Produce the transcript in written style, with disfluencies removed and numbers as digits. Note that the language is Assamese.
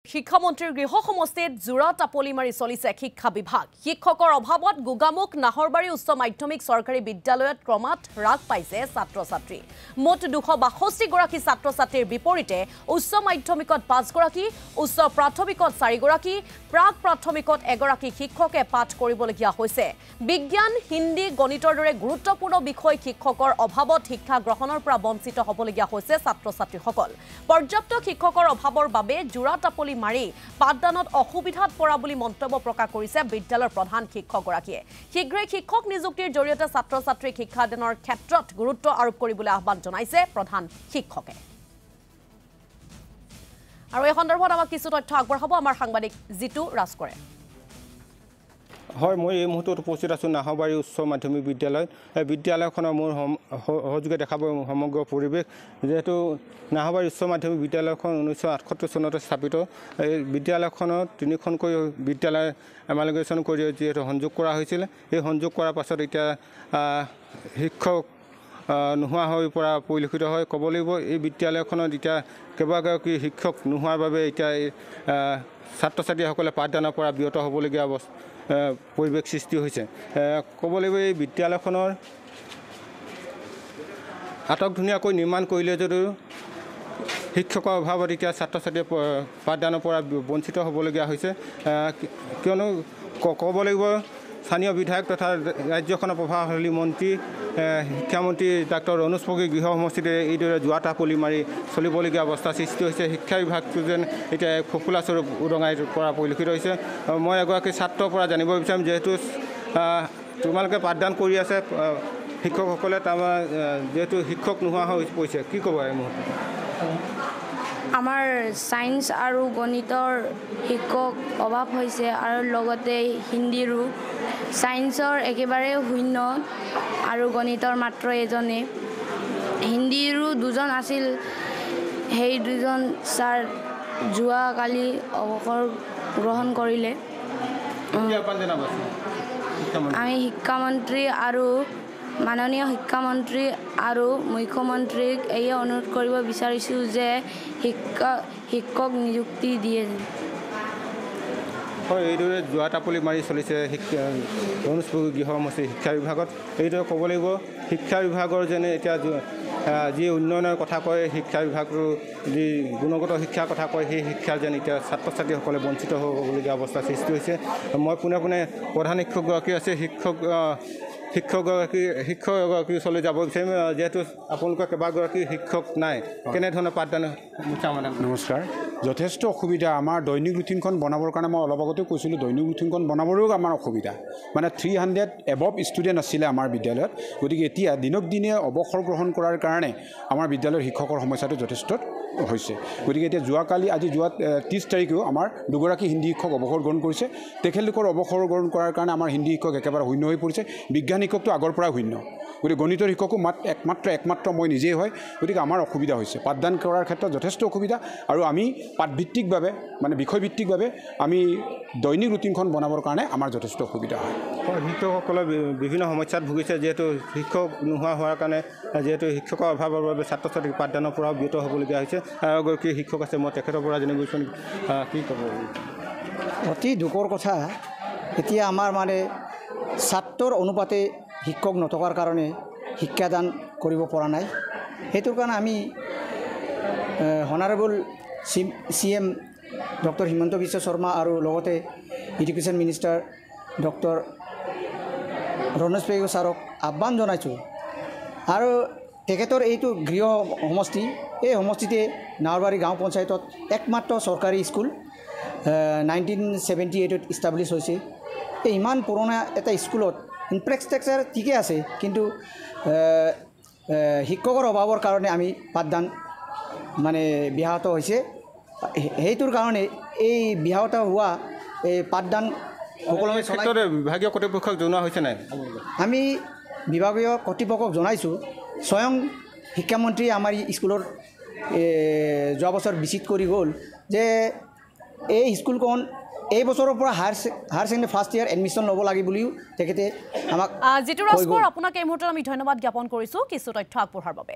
শিক্ষামন্ত্ৰীৰ গৃহ সমষ্টিত জোৰা টাপলি মাৰি চলিছে শিক্ষা বিভাগ শিক্ষকৰ অভাৱত গোগামুখ নাহৰবাৰী উচ্চ মাধ্যমিক চৰকাৰী বিদ্যালয়ত ক্ৰমাৎ হ্ৰাস পাইছে ছাত্ৰ ছাত্ৰী মুঠ 262 গৰাকী ছাত্ৰ ছাত্ৰীৰ বিপৰীতে উচ্চ মাধ্যমিকত 5 গৰাকী উচ্চ প্ৰাথমিকত 4 গৰাকী প্ৰাক প্ৰাথমিকত এগৰাকী শিক্ষকে পাঠ কৰিবলগীয়া হৈছে বিজ্ঞান হিন্দী গণিতৰ দৰে গুৰুত্বপূৰ্ণ বিষয় শিক্ষকৰ অভাৱত শিক্ষা গ্ৰহণৰ পৰা বঞ্চিত হ'বলগীয়া হৈছে ছাত্ৰ ছাত্ৰীসকল পৰ্যাপ্ত শিক্ষকৰ অভাৱৰ বাবে জোৰা টাপলি মাৰি পাঠদানত অসুবিধাত পৰা বুলি মন্তব্য প্ৰকাশ কৰিছে বিদ্যালয়ৰ প্ৰধান শিক্ষকগৰাকীয়ে শীঘ্ৰে শিক্ষক নিযুক্তিৰ জৰিয়তে ছাত্ৰ ছাত্ৰীক শিক্ষাদানৰ ক্ষেত্ৰত গুৰুত্ব আৰোপ কৰিবলৈ আহ্বান জনাইছে প্ৰধান শিক্ষকে আৰু এই সন্দৰ্ভত আমাক কিছু তথ্য আগবঢ়াব আমাৰ সাংবাদিক জিতু ৰাজকৰে হয় মই এই মুহূৰ্তত উপস্থিত আছো নাহৰবাৰী উচ্চ মাধ্যমিক বিদ্যালয়ত এই বিদ্যালয়খনৰ মোৰ সহযোগে দেখাব সমগ্ৰ পৰিৱেশ যেহেতু নাহৰবাৰী উচ্চ মাধ্যমিক বিদ্যালয়খন 1978 চনত স্থাপিত এই বিদ্যালয়খনত তিনিখনকৈ বিদ্যালয় এমালগেশ্যন কৰি যেহেতু সংযোগ কৰা হৈছিল এই সংযোগ কৰাৰ পাছত এতিয়া শিক্ষক নোহোৱা হৈ পৰা পৰিলক্ষিত হয় ক'ব লাগিব এই বিদ্যালয়খনত এতিয়া কেইবাগৰাকী শিক্ষক নোহোৱাৰ বাবে এতিয়া ছাত্ৰ ছাত্ৰীসকলে পাঠদানৰ পৰা বিৰত হ'বলগীয়া অৱস্থা পৰিৱেশ সৃষ্টি হৈছে ক'ব লাগিব এই বিদ্যালয়খনৰ আটক ধুনীয়াকৈ নিৰ্মাণ কৰিলে যদিও শিক্ষকৰ অভাৱত এতিয়া ছাত্ৰ ছাত্ৰীয়ে পাঠদানৰ পৰা বঞ্চিত হ'বলগীয়া হৈছে কিয়নো ক'ব লাগিব স্থানীয় বিধায়ক তথা ৰাজ্যখনৰ প্ৰভাৱশালী মন্ত্ৰী শিক্ষামন্ত্ৰী ডাক্তৰ ৰণোজ পেগুৰ গৃহ সমষ্টিতে এইদৰে জোৰা টাপলি মাৰি চলিবলগীয়া অৱস্থা সৃষ্টি হৈছে শিক্ষা বিভাগটো যেন এতিয়া ফফুলা স্বৰূপ উদঙাই পৰা পৰিলক্ষিত হৈছে মই এগৰাকী ছাত্ৰৰ পৰা জানিব বিচাৰিম যিহেতু তোমালোকে পাঠদান কৰি আছে শিক্ষকসকলে তাৰমানে যিহেতু শিক্ষক নোহোৱা হৈ পৰিছে কি ক'ব এই মুহূৰ্তত আমাৰ সায়েন্স আৰু গণিতৰ শিক্ষক অভাৱ হৈছে আৰু লগতে হিন্দীৰো সায়েন্সৰ একেবাৰে শূন্য আৰু গণিতৰ মাত্ৰ এজনে হিন্দীৰো দুজন আছিল সেই দুজন ছাৰ যোৱাকালি অৱসৰ গ্ৰহণ কৰিলে আমি শিক্ষামন্ত্ৰী আৰু মাননীয় শিক্ষামন্ত্ৰী আৰু মুখ্যমন্ত্ৰীক এই অনুৰোধ কৰিব বিচাৰিছোঁ যে শিক্ষক নিযুক্তি দিয়ে হয় এইদৰে জোৰা টাপলি মাৰি চলিছে ৰণোজ পেগুৰ গৃহ সমষ্টি শিক্ষা বিভাগত এইদৰে ক'ব লাগিব শিক্ষা বিভাগৰ যেনে এতিয়া যি উন্নয়নৰ কথা কয় শিক্ষা বিভাগটো যি গুণগত শিক্ষাৰ কথা কয় সেই শিক্ষাৰ যেন এতিয়া ছাত্ৰ ছাত্ৰীসকলে বঞ্চিত হ'বলগীয়া অৱস্থা সৃষ্টি হৈছে মই পোনে পোনে প্ৰধান শিক্ষকগৰাকী আছে শিক্ষকগৰাকীৰ ওচৰলৈ যাব বিচাৰিম যিহেতু আপোনালোকৰ কেইবাগৰাকী শিক্ষক নাই কেনেধৰণে পাঠদান নমস্কাৰ যথেষ্ট অসুবিধা আমাৰ দৈনিক ৰুটিনখন বনাবৰ কাৰণে মই অলপ আগতে কৈছিলোঁ দৈনিক ৰুটিনখন বনাবলৈও আমাৰ অসুবিধা মানে 300 এবভ ষ্টুডেণ্ট আছিলে আমাৰ বিদ্যালয়ত গতিকে এতিয়া দিনক দিনে অৱসৰ গ্ৰহণ কৰাৰ কাৰণে আমাৰ বিদ্যালয়ৰ শিক্ষকৰ সমস্যাটো যথেষ্ট হৈছে গতিকে এতিয়া যোৱাকালি আজি 30 তাৰিখেও আমাৰ দুগৰাকী হিন্দী শিক্ষক অৱসৰ গ্ৰহণ কৰিছে তেখেতলোকৰ অৱসৰ গ্ৰহণ কৰাৰ কাৰণে আমাৰ হিন্দী শিক্ষক একেবাৰে শূন্য হৈ পৰিছে বিজ্ঞান শিক্ষকটো আগৰ পৰা শূন্য গতিকে গণিতৰ শিক্ষকো একমাত্ৰ মই নিজেই হয় গতিকে আমাৰ অসুবিধা হৈছে পাঠদান কৰাৰ ক্ষেত্ৰত যথেষ্ট অসুবিধা আৰু আমি পাঠভিত্তিকভাৱে মানে বিষয়ভিত্তিকভাৱে আমি দৈনিক ৰুটিনখন বনাবৰ কাৰণে আমাৰ যথেষ্ট অসুবিধা হয় শিক্ষকসকলে বিভিন্ন সমস্যাত ভুগিছে যিহেতু শিক্ষক নোহোৱা হোৱাৰ কাৰণে যিহেতু শিক্ষকৰ অভাৱৰ বাবে ছাত্ৰ ছাত্ৰীক পাঠদানৰ পৰাও বিৰত হ'বলগীয়া হৈছে এগৰাকী শিক্ষক আছে মই তেখেতৰ পৰা জানিব বিচাৰিম কি ক'ব অতি দুখৰ কথা এতিয়া আমাৰ মানে ছাত্ৰৰ অনুপাতে শিক্ষক নথকাৰ কাৰণে শিক্ষাদান কৰিব পৰা নাই সেইটোৰ কাৰণে আমি হনাৰেবল CM ডক্টৰ হিমন্ত বিশ্ব শৰ্মা আৰু লগতে education minister doctor Ranoj Pegu ছাৰক আহ্বান জনাইছোঁ আৰু তেখেতৰ এইটো গৃহ সমষ্টি এই সমষ্টিতে নাহৰবাৰী গাঁও পঞ্চায়তত একমাত্ৰ চৰকাৰী স্কুল 1978ত ইষ্টাব্লিছ হৈছে এই ইমান পুৰণা এটা স্কুলত ইনফ্ৰাষ্ট্ৰাকচাৰ ঠিকে আছে কিন্তু শিক্ষকৰ অভাৱৰ কাৰণে আমি পাঠদান মানে ব্যাহত হৈছে সেইটোৰ কাৰণে এই ব্যাহত হোৱা এই পাঠদান সকলোৱে বিভাগীয় কৰ্তৃপক্ষক জনোৱা হৈছে নাই আমি বিভাগীয় কৰ্তৃপক্ষক জনাইছোঁ স্বয়ং শিক্ষামন্ত্ৰী আমাৰ স্কুলৰ যোৱা বছৰ ভিজিট কৰি গ'ল যে এই স্কুলখন এই বছৰৰ পৰা higher secondary first year admission ল'ব লাগে বুলিও তেখেতে আমাক জিতু ৰাজকোৰ আপোনাক এই মুহূৰ্তত আমি ধন্যবাদ জ্ঞাপন কৰিছোঁ কিছু তথ্য আগবঢ়াৰ বাবে